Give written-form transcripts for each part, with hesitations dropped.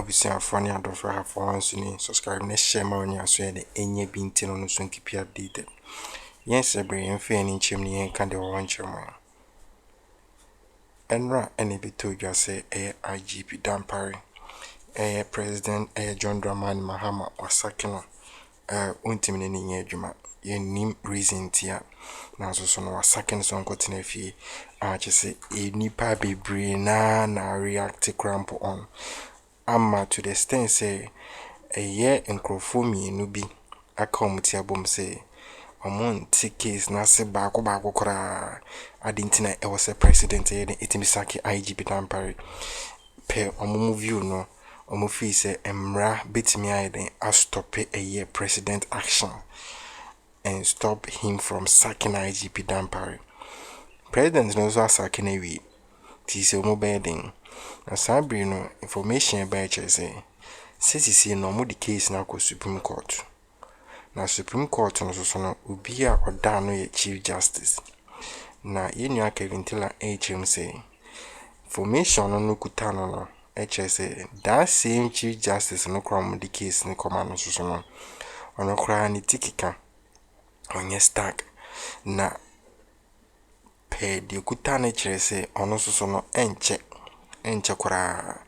Obviously, funny and don't have for once you subscribe next share my own so the any bintin on soon keep you updated. Yes, a brain fair in chimney and candy one chimney. Enra any bit to just say a IGP Dampari, a President a John Dramani Mahama or Ṣáck untimini ye juma. Ye nim reason tia. Now so no Ṣáck son continue fee. Just say a nipa be na react cramp on. Amma to the extent say a year in crofumi nubi a committee bom say Omon case nasi bako kora adintina I was a president itimisaki IGP Dampari pe omu view no omu fi say emra bitimi aiden a stop a year president action and stop him from sacking IGP Dampari. President knows what sacking a we tisi omu bedding. Na sabri no information about say CCC no mo the case na ko Supreme Court. Na Supreme Court no so no obi a oda no ye Chief Justice. Na yenua K.Taylor say information no kuta no say that same Chief Justice no krom the case ni koma no so no ono kra ni tikika onye Ṣáck na pe de kuta na say ono so no enchekora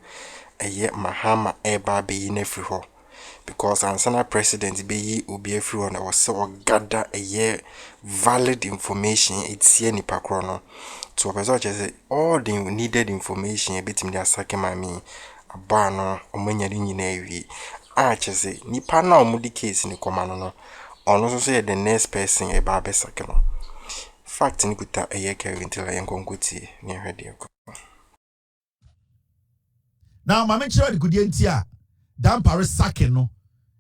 eye Mahama eba be yi na free ho because ansana president be yi obi free ho na was gather eye valid information it's here ni pakro no to person say all the needed information e betim dia Ṣáck mami aba no omanyari nyina ewi say nipa na omudi case ni komano no ono so say the next person eba be Ṣáck no fact ni kuta eye K.Taylor yenkonkuti ni hwede ko. Now, my mention the good yentia, Dampari Ṣáck no,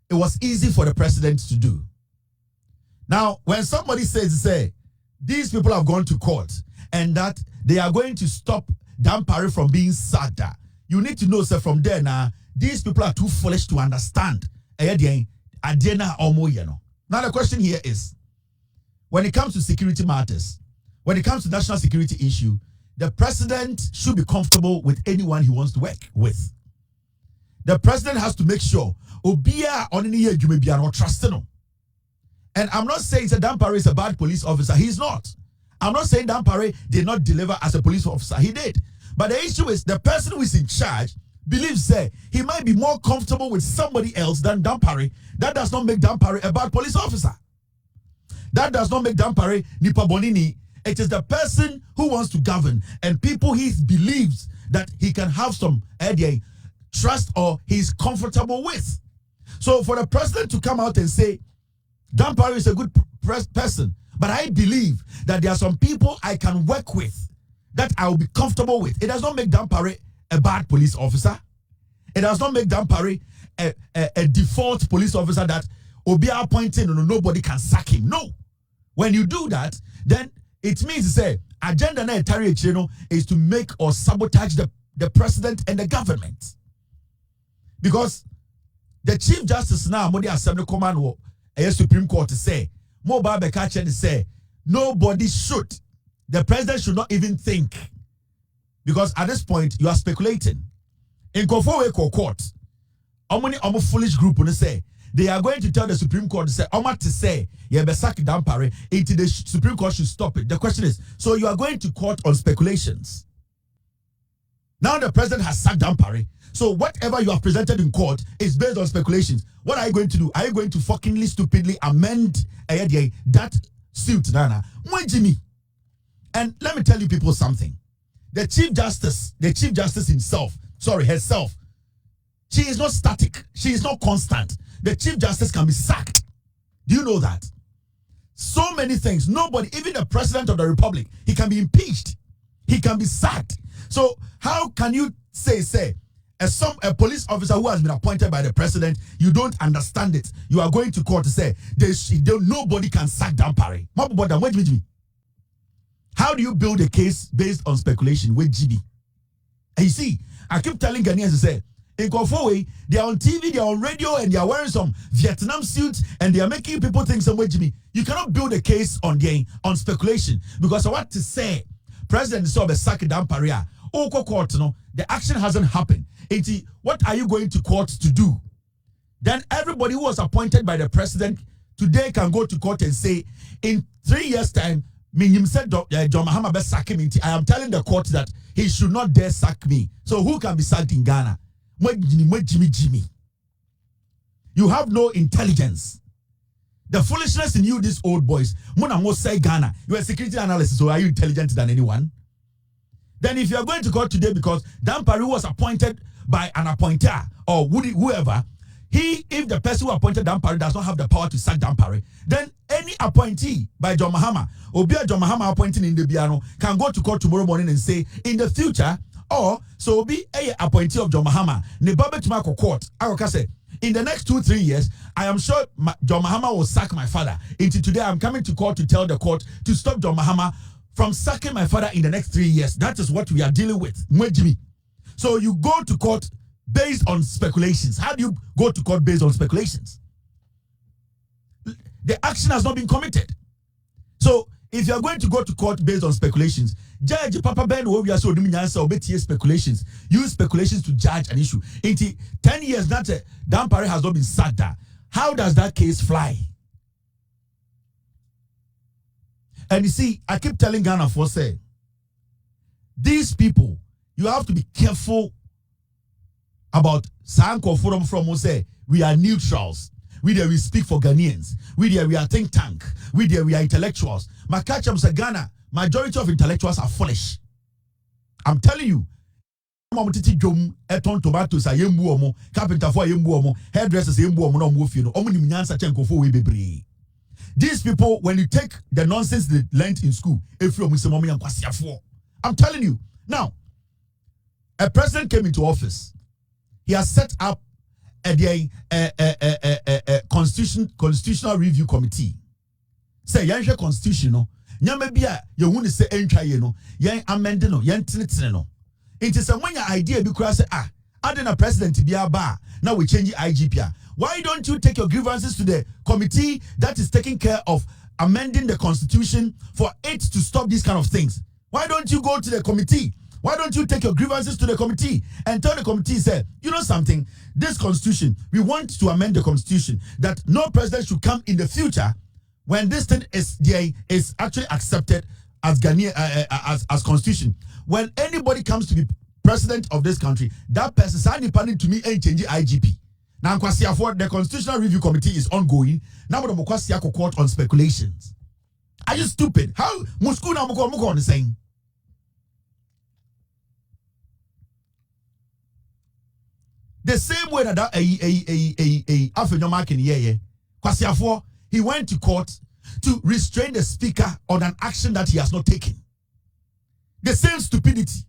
it was easy for the president to do. Now, when somebody says, these people have gone to court and that they are going to stop Dampari from being sacked, you need to know, sir, from there now, these people are too foolish to understand. Now, the question here is, when it comes to security matters, when it comes to national security issue, the president should be comfortable with anyone he wants to work with. The president has to make sure Obia on any you may be not trusting him. And I'm not saying that Dampari is a bad police officer. He's not. I'm not saying Dampari did not deliver as a police officer. He did. But the issue is the person who is in charge believes that he might be more comfortable with somebody else than Dampari. That does not make Dampari a bad police officer. That does not make Dampari Nipa Bonini. It is the person who wants to govern and people he believes that he can have some trust or he's comfortable with. So for the president to come out and say, Dampari is a good person, but I believe that there are some people I can work with that I will be comfortable with. It does not make Dampari a bad police officer. It does not make Dampari a default police officer that will be appointed and nobody can sack him. No. When you do that, then it means to say agenda na etari is to make or sabotage the president and the government. Because the Chief Justice now, Modi Assembly Command a Supreme Court to say, Mobile Bekachen say, nobody should. The president should not even think. Because at this point, you are speculating. In Kofowe Court, Omni foolish group will say, they are going to tell the Supreme Court to say, yeah, Ṣáck Dampari, into the Supreme Court should stop it. The question is, so you are going to court on speculations. Now the president has sacked Dampari. So whatever you have presented in court is based on speculations. What are you going to do? Are you going to fuckingly, stupidly amend that suit, Nana? Jimmy. And let me tell you people something. The Chief Justice herself, she is not static. She is not constant. The Chief Justice can be sacked. Do you know that? So many things. Nobody, even the President of the Republic, he can be impeached. He can be sacked. So how can you say, a police officer who has been appointed by the president, you don't understand it. You are going to court to say, nobody can sack Dampari. How do you build a case based on speculation with GB? And you see, I keep telling Ghanaians to say, in Kofowe, they are on TV, they are on radio, and they are wearing some Vietnam suits, and they are making people think some way, Jimmy. You cannot build a case on speculation. Because I want to say, President saw the Ṣáck Dampari, Oko court, no, the action hasn't happened. What are you going to court to do? Then everybody who was appointed by the president today can go to court and say, in 3 years' time, Minim said John Mahama best sack him. I am telling the court that he should not dare sack me. So who can be sacked in Ghana? Jimmy. You have no intelligence. The foolishness in you, these old boys. Muna mo say Ghana. You are a security analyst, so are you intelligent than anyone? Then if you are going to court today because Dampari was appointed by an appointer or whoever, if the person who appointed Dampari does not have the power to sack Dampari, then any appointee by John Mahama, or be a John Mahama appointing in the Biano, can go to court tomorrow morning and say, in the future, or so be a appointee of John Mahama, Nebabe Tumako court, I will say, in the next 2-3 years, I am sure John Mahama will sack my father. Until today, I'm coming to court to tell the court to stop John Mahama from sacking my father in the next 3 years. That is what we are dealing with. So you go to court based on speculations. How do you go to court based on speculations? The action has not been committed. So if you are going to go to court based on speculations, Judge Papa Ben we are so speculations. Use speculations to judge an issue. In 10 years, that Dampari has not been sacked. How does that case fly? And you see, I keep telling Ghana for say, these people, you have to be careful about Sanko Forum from say we are neutrals. We speak for Ghanaians. We are think tank. We are intellectuals. Makacham say Ghana, majority of intellectuals are foolish. I'm telling you. Tomatoes are yembu carpenter for yembu hairdressers yembu no mufio no omu nimnyansa chenko for we bebre. These people, when you take the nonsense they learned in school, I'm telling you. Now, a president came into office. He has set up a constitutional review committee. Say, yanshe constitutional. Nyamebia, you want to say entry, yan amend no, yan tinitino. It is a when your idea because say, I didn't a president to be a bar. Now we change the IGP. Why don't you take your grievances to the committee that is taking care of amending the constitution for it to stop these kind of things? Why don't you go to the committee? Why don't you take your grievances to the committee and tell the committee, say, you know something, this constitution, we want to amend the constitution that no president should come in the future when this thing is actually accepted as Ghanaian as constitution. When anybody comes to be president of this country, that person signing to me ain't change IGP. Now, the Constitutional Review Committee is ongoing. Now, we court on speculations. Are you stupid? How Moscow now on the same? The same way that he went to court to restrain the speaker on an action that he has not taken. The same stupidity.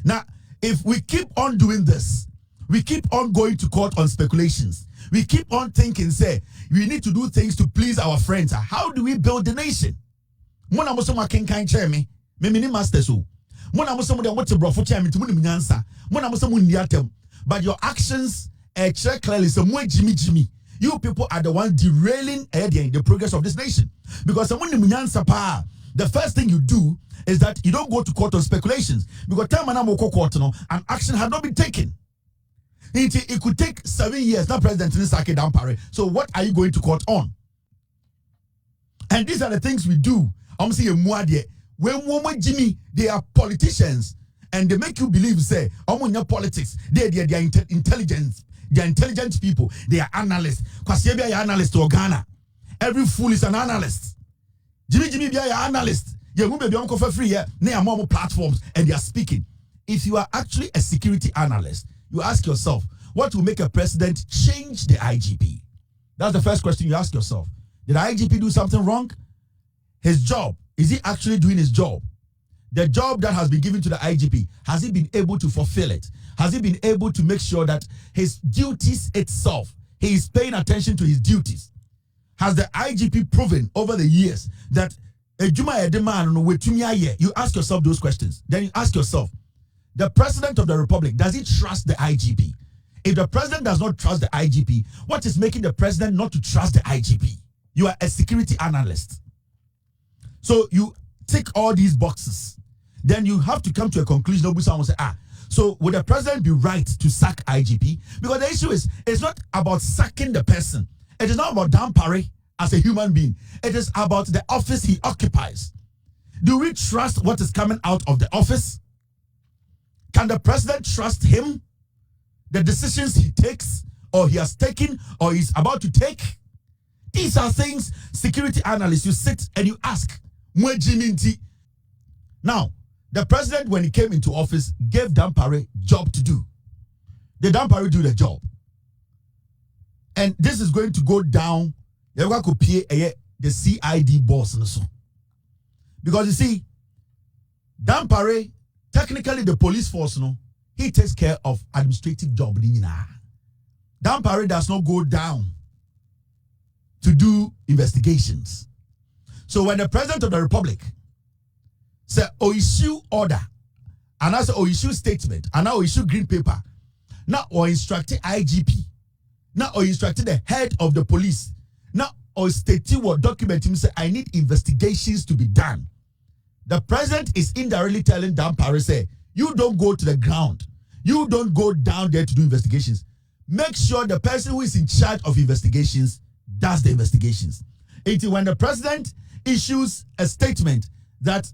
Now, if we keep on doing this, we keep on going to court on speculations. We keep on thinking, say, we need to do things to please our friends. How do we build the nation? Mona musoma kenkan chemi, me mini master so. Mona musoma de what brofo chemi to muni nyansa. Mona musoma ndiatem. But your actions check clearly say Jimmy. You people are the ones derailing the progress of this nation. Because the first thing you do is that you don't go to court on speculations. Because an action had not been taken. It could take 7 years. Now President Ṣáck Dampare. So what are you going to court on? And these are the things we do. I'm saying when woman Jimmy, they are politicians and they make you believe say politics. They are intelligence. They are intelligent people. They are analysts. Because you are an analyst to Ghana. Every fool is an analyst. Jimmy be an analyst. You will be on for free here. They are more platforms and they are speaking. If you are actually a security analyst, you ask yourself, what will make a president change the IGP? That's the first question you ask yourself. Did the IGP do something wrong? His job, is he actually doing his job? The job that has been given to the IGP, has he been able to fulfill it? Has he been able to make sure that his duties itself, he is paying attention to his duties? Has the IGP proven over the years that you ask yourself those questions. Then you ask yourself, the president of the republic, does he trust the IGP? If the president does not trust the IGP, what is making the president not to trust the IGP? You are a security analyst. So you tick all these boxes. then you have to come to a conclusion. Someone say, so would the president be right to sack IGP? Because the issue is, it's not about sacking the person. It is not about Dampare as a human being. It is about the office he occupies. Do we trust what is coming out of the office? Can the president trust him? The decisions he takes, or he has taken, or he's about to take? These are things, security analysts, you sit and you ask. Now, the president, when he came into office, gave Dampare job to do. Did Dampare do the job? And this is going to go down. You're going to pay the CID boss. Because you see, Dampare, technically the police force, he takes care of administrative job. Dampare does not go down to do investigations. So when the president of the republic say, issue order, and I say, issue statement, and now issue green paper, now or instructing IGP, now or instructing the head of the police, now or stating what document him say, I need investigations to be done. The president is indirectly telling Dampare, say, you don't go to the ground. You don't go down there to do investigations. Make sure the person who is in charge of investigations does the investigations. Until when the president issues a statement that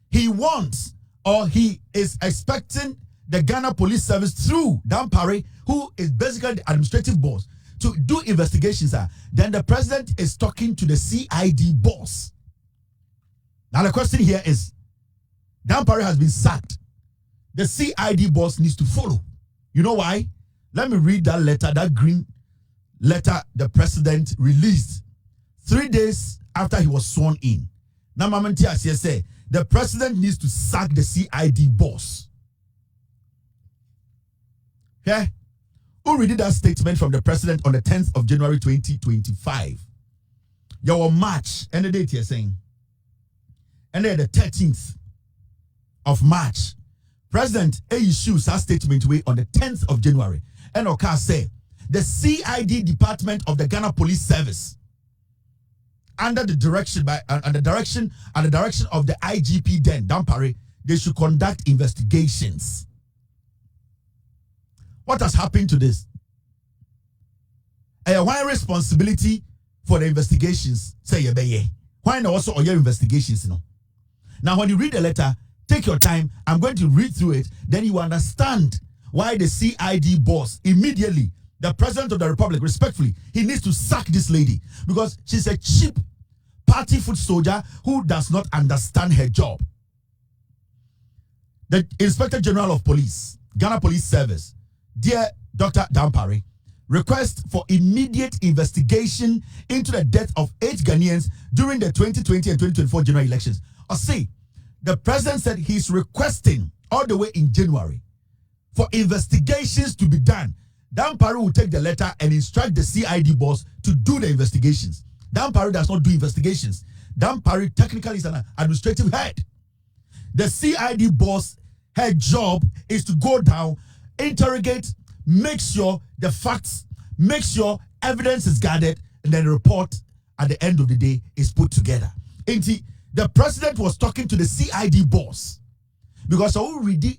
he wants or he is expecting the Ghana Police Service through Dampare, who is basically the administrative boss, to do investigations, then the president is talking to the CID boss. Now the question here is, Dampare has been sacked. The CID boss needs to follow. You know why? Let me read that letter, that green letter the president released 3 days after he was sworn in. Now, Mamantia say the president needs to sack the CID boss. Okay? Who read that statement from the president on the 10th of January 2025? Your March, and the date you're saying, and then the 13th of March, President issues a statement way on the 10th of January. And Oka say the CID department of the Ghana Police Service, under the direction of the IGP then Dampare, they should conduct investigations. What has happened to this? Why responsibility for the investigations? Say why not also your investigations? Now, when you read the letter, take your time. I'm going to read through it. Then you understand why the CID boss immediately, the president of the republic, respectfully, he needs to sack this lady because she's a cheap party foot soldier who does not understand her job. The Inspector General of Police, Ghana Police Service, dear Dr. Dampare, request for immediate investigation into the death of 8 Ghanaians during the 2020 and 2024 general elections. Or see, the president said he's requesting all the way in January for investigations to be done. Dampare will take the letter and instruct the CID boss to do the investigations. Dampare does not do investigations. Dampare technically is an administrative head. The CID boss, her job is to go down, interrogate, make sure the facts, make sure evidence is gathered, and then report at the end of the day is put together. The president was talking to the CID boss because I will read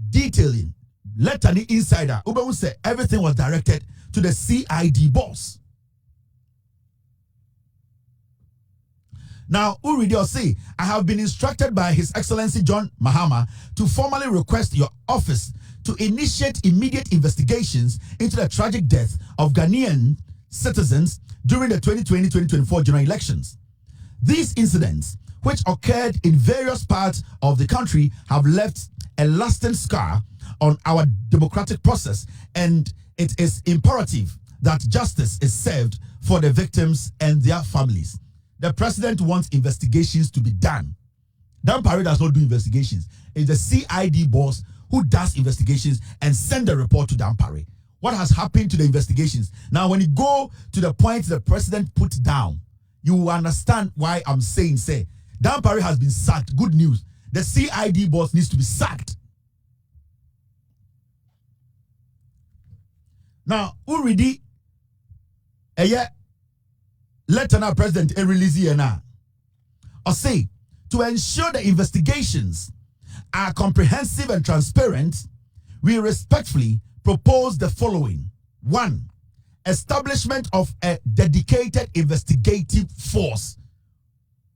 detailing letter the insider. Ubewu said everything was directed to the CID boss. Now, Uridio say, I have been instructed by His Excellency John Mahama to formally request your office to initiate immediate investigations into the tragic death of Ghanaian citizens during the 2020-2024 general elections. These incidents, which occurred in various parts of the country, have left a lasting scar on our democratic process, and it is imperative that justice is served for the victims and their families. The president wants investigations to be done. Dampare does not do investigations. It's the CID boss who does investigations and send the report to Dampare. What has happened to the investigations? Now, when you go to the point the president put down, you will understand why I'm saying, Dampare has been sacked. Good news. The CID boss needs to be sacked. Now, already, Lieutenant President release here now. Or say, to ensure the investigations are comprehensive and transparent, we respectfully propose the following. 1. Establishment of a dedicated investigative force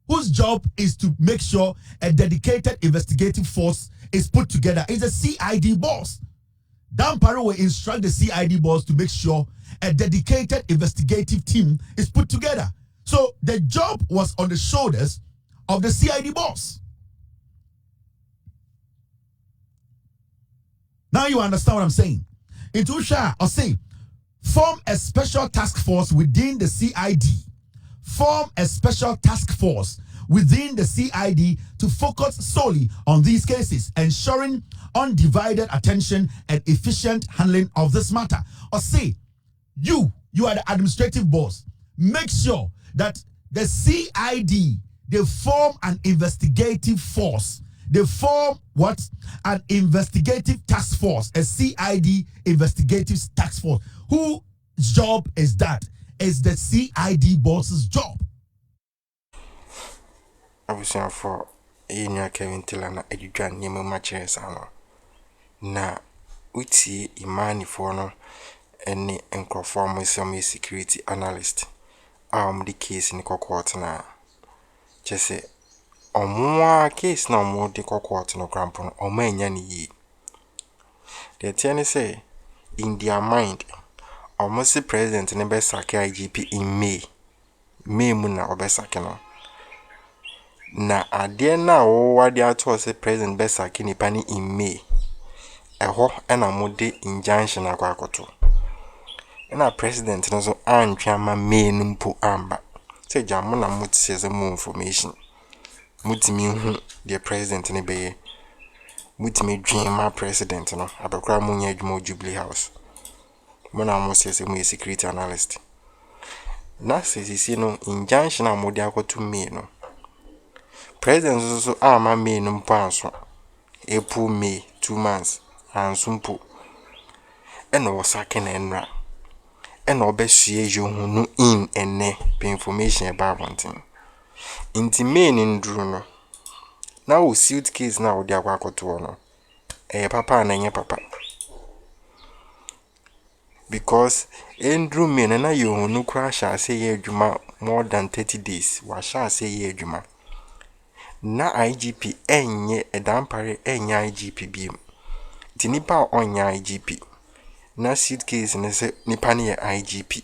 whose job is to make sure a dedicated investigative force is put together. It's a CID boss. Dampare will instruct the CID boss to make sure a dedicated investigative team is put together. So the job was on the shoulders of the CID boss. Now you understand what I'm saying. Into Ṣáck or say, form a special task force within the CID. Form a special task force within the CID to focus solely on these cases, ensuring undivided attention and efficient handling of this matter. Or say, you are the administrative boss. Make sure that the CID, they form an investigative force. They form what? An investigative task force, a CID investigative task force. Whose job is that? Is the CID boss's job. Abusia for K.Taylor na edwan nyema machere sano. Na uti imani for no any enkrofo security analyst. The case in court na chese omwa case na omo de court no crampon omo enya ni yi. The tiani say in their mind almost the president ne be sack IGP in May mu na obesake no. Na ade na wo wade ato say president be sack nipa ni in May. Eho na mode injunction akwakoto. Na president no so antwa ma May numpo amba. Say jamu na mutse se more information. Mutimi hu the president ne be mutimi dream ma president no abekra mu nya adwuma Jubilee House. Mona mo say mu security analyst. Na sisi no injunction amode akoto May no. President so ama May numpo anso. April May 2 months ansumpo. Eno wasake na enra. Eno obesue yohunu in ene pe information about wanting. Inti May ni ndru no. Na o suit case na odi akwakoto no. Papa na nye papa. Because Andrew May na yohunu crash say ye adwuma more than 30 days. Wa sha say ye adwuma. Na IGP enye edampare enya IGP biem. Ti nipa onya IGP. Na suit case ne se nipa ne IGP.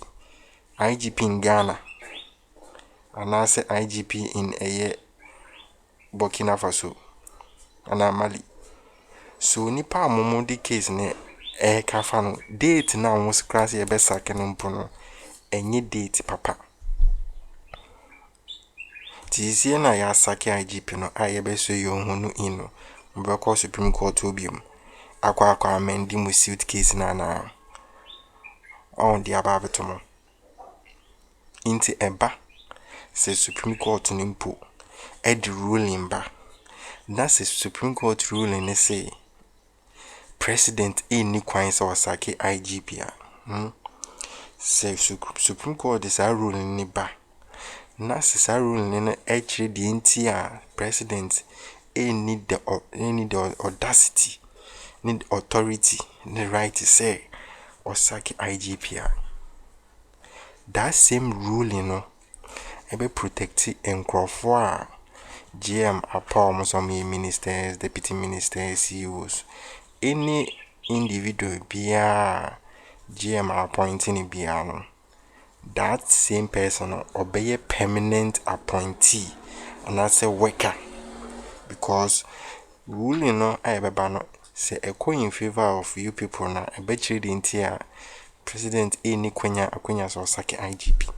IGP in Ghana. And I say IGP in Burkina Faso. And Mali. So nipa momo di case ne kafano date na almost class ye be sake no mpono enye date papa. Tizie na ya sake IGP no aye be so yo hunu ino. Mbeko Supreme Court obium. Akwa amendi mu suit case na on di ababetomo. Inti eba se Supreme Court nimpo the ruling ba. That's a Supreme Court ruling they say president ni kwan sa wasake IGP say Supreme Court is a ruling ni ba. Na sa ruling na actually the entire president need the audacity, need authority, the right to say wasake IGP. That same ruling no ebe protect enkrofo GM apart some ministers, deputy ministers, CEOs. Any individual bia GM appointing biano. That same person obey a permanent appointee and that's a worker. Because ruling no I say echo in favor of you people na a betray the entire president any kwenya so sake IGP.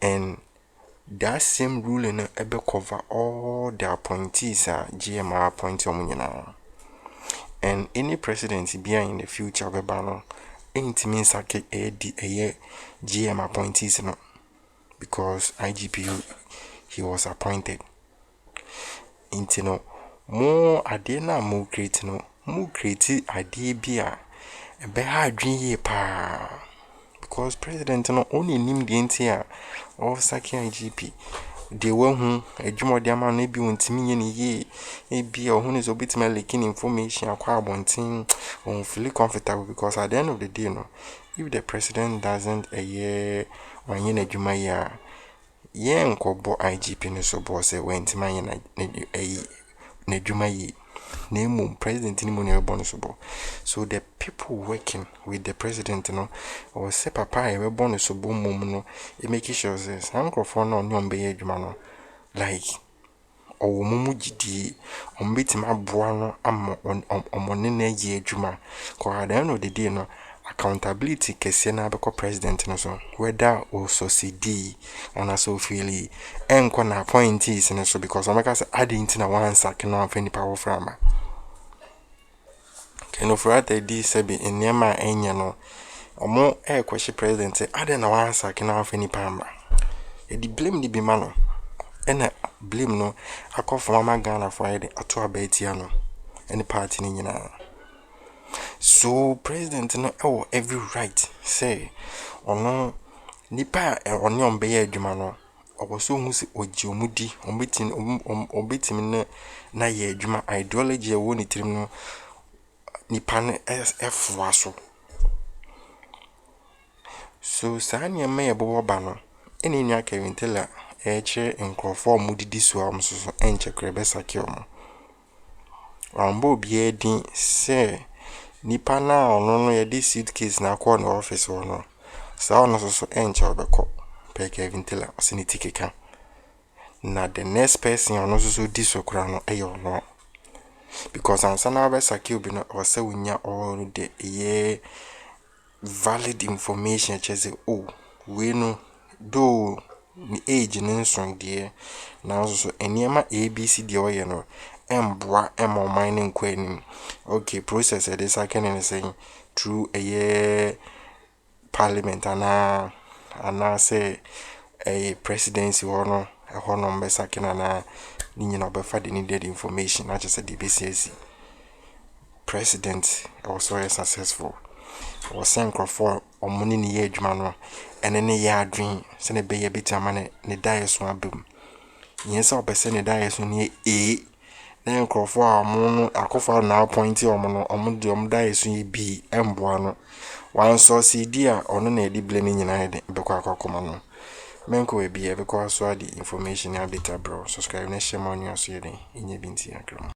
And that same ruling ebe cover all the appointees GM appoint omunyina. And any president be in the future bebano ain't mean sake GM appointees no, because IGP he was appointed. Intino more adena mo create no mo create ade bia ebe ha adwen ye pa. Because president no only nim the entire of Saki IGP. de wahu adwuma de ama no bi wontimi nye ne ye ebi ohun is obitima leaking information akwa abontin on feel comfortable because at the end of the day no if the president doesn't when you adwuma ya ye nkobo IGP no so boss say wentima ye na adwuma ye na president ni mo na ebo so bo. So the people working with the president no or say papa e be no so bo mum no e make sure say sankrofo no nyom be adwuma no like owo mumu gidi ombetima aboa no am omone na ye adwuma ko at the end of the day no accountability Kesi na be president no so whether o succeed and also feel enko na appointees no so because omeka say adding na one sack na afeni power frama keno frata di sebi enema enya no omo kwashi president ade na one sack na afeni pamba e di blame di bima no ena blame no akofo mama Ghana Friday ato abetia no any party ni nyina. So president no every right say ono nipa oni ombe adwuma no oboso hu se oji omudi obetim na ye adwuma ideology e woni tirim no nipa no efwa so sanya me ye bobo ba no eni nua K.Taylor eche nkrofo mudidi so amso enche krebe sakio ambo bi edin se nipa na ono no ye di suitcase na kwa no office ono sa ono so enche obeko pe K.Taylor osiniti keka na the next person ono so di so kra no ono because ansa na be sakio bi no o se wunya all the ye valid information cheze we no do ni age ni song de na so eniema ABC de oye no emboa emo mining kwanim okay process e dey second and saying through a year parliament ana say a presidency or no a hono be second ana ni nyina obefa the needed information na just the BCC president also is successful or sankrofo omuni ni ye adwuma no ene ne ye adwen se ne be ye bitama ne dayeso abem yensa obese ne dayeso ne na nkrofo amu akofo na appoint omo dayeso ye bi emboa no wan so cd a ono na edi blame nyina ede bekwa akokoma no menko we bi e bekwa so adi information ya beta bro subscribe na share my news here inye binti Akroma.